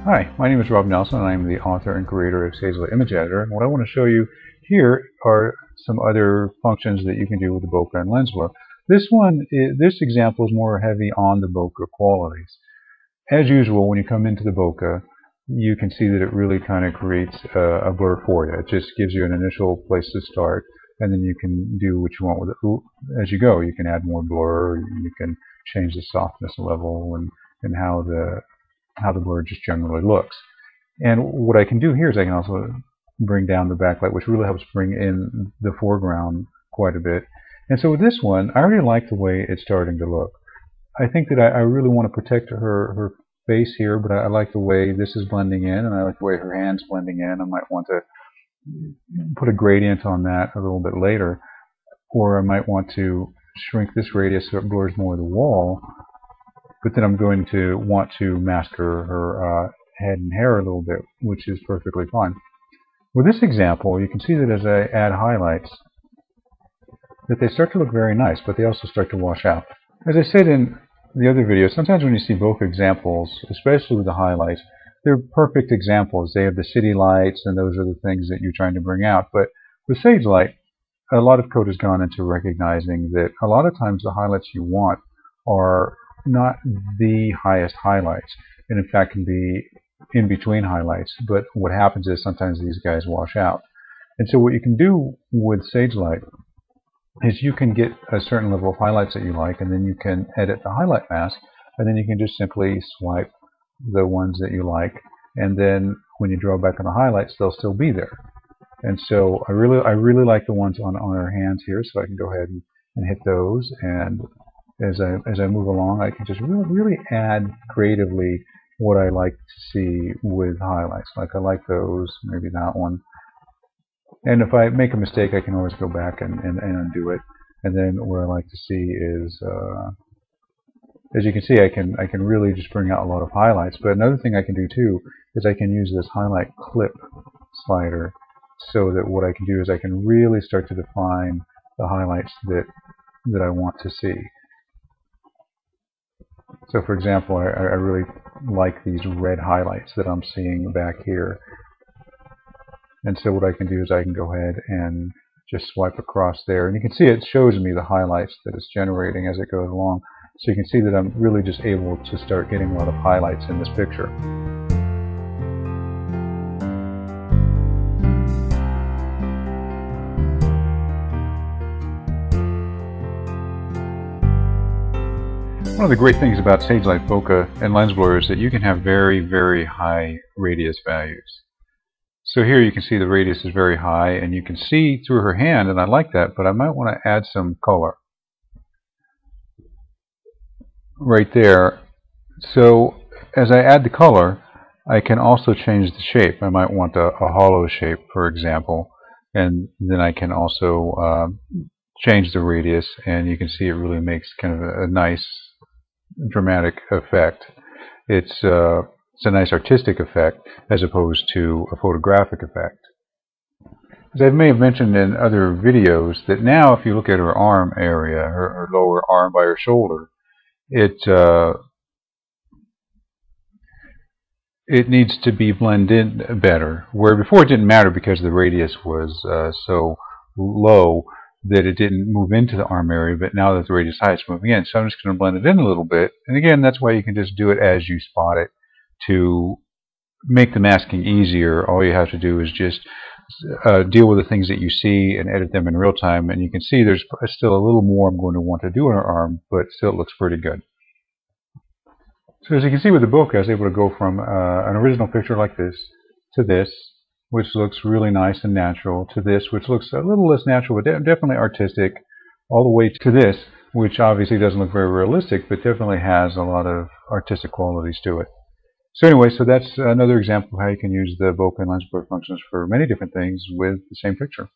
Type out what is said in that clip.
Hi, my name is Rob Nelson and I'm the author and creator of Sagelight Image Editor. And what I want to show you here are some other functions that you can do with the bokeh and lens blur. This example is more heavy on the bokeh qualities. As usual, when you come into the bokeh, you can see that it really kind of creates a blur for you. It just gives you an initial place to start, and then you can do what you want with it as you go. You can add more blur, you can change the softness level and how the blur just generally looks. And what I can do here is I can also bring down the backlight, which really helps bring in the foreground quite a bit. And so with this one, I already like the way it's starting to look. I think that I really want to protect her face here, but I like the way this is blending in, and I like the way her hand's blending in. I might want to put a gradient on that a little bit later, or I might want to shrink this radius so it blurs more of the wall, but then I'm going to want to mask her head and hair a little bit, which is perfectly fine. With this example, you can see that as I add highlights, that they start to look very nice, but they also start to wash out. As I said in the other video, sometimes when you see bokeh examples, especially with the highlights, they're perfect examples. They have the city lights, and those are the things that you're trying to bring out. But with Sagelight, a lot of code has gone into recognizing that a lot of times the highlights you want are not the highest highlights, and in fact can be in between highlights. But what happens is sometimes these guys wash out. And so what you can do with Sagelight is you can get a certain level of highlights that you like, and then you can edit the highlight mask, and then you can just simply swipe the ones that you like, and then when you draw back on the highlights, they'll still be there. And so I really like the ones on our hands here, so I can go ahead and hit those, and as I move along, I can just really add creatively what I like to see with highlights. Like I like those, maybe that one. And if I make a mistake, I can always go back and undo it. And then what I like to see is, as you can see, I can really just bring out a lot of highlights. But another thing I can do too is I can use this highlight clip slider, so that what I can do is I can really start to define the highlights that I want to see. So for example, I really like these red highlights that I'm seeing back here. And so what I can do is I can go ahead and just swipe across there. And you can see it shows me the highlights that it's generating as it goes along. So you can see that I'm really just able to start getting a lot of highlights in this picture. One of the great things about Sagelight Bokeh and lens blur is that you can have very, very high radius values. So here you can see the radius is very high, and you can see through her hand, and I like that, but I might want to add some color right there. So as I add the color, I can also change the shape. I might want a hollow shape, for example, and then I can also change the radius, and you can see it really makes kind of a nice dramatic effect. It's a nice artistic effect as opposed to a photographic effect. As I may have mentioned in other videos, that now if you look at her arm area, her lower arm by her shoulder, it needs to be blended better, where before it didn't matter because the radius was so low that it didn't move into the arm area, but now that the radius is high, it's moving in. So I'm just going to blend it in a little bit. And again, that's why you can just do it as you spot it. To make the masking easier, all you have to do is just deal with the things that you see and edit them in real time. And you can see there's still a little more I'm going to want to do on her arm, but still it looks pretty good. So as you can see with the bokeh, I was able to go from an original picture like this to this, which looks really nice and natural, to this, which looks a little less natural, but definitely artistic, all the way to this, which obviously doesn't look very realistic, but definitely has a lot of artistic qualities to it. So anyway, so that's another example of how you can use the bokeh and lens blur functions for many different things with the same picture.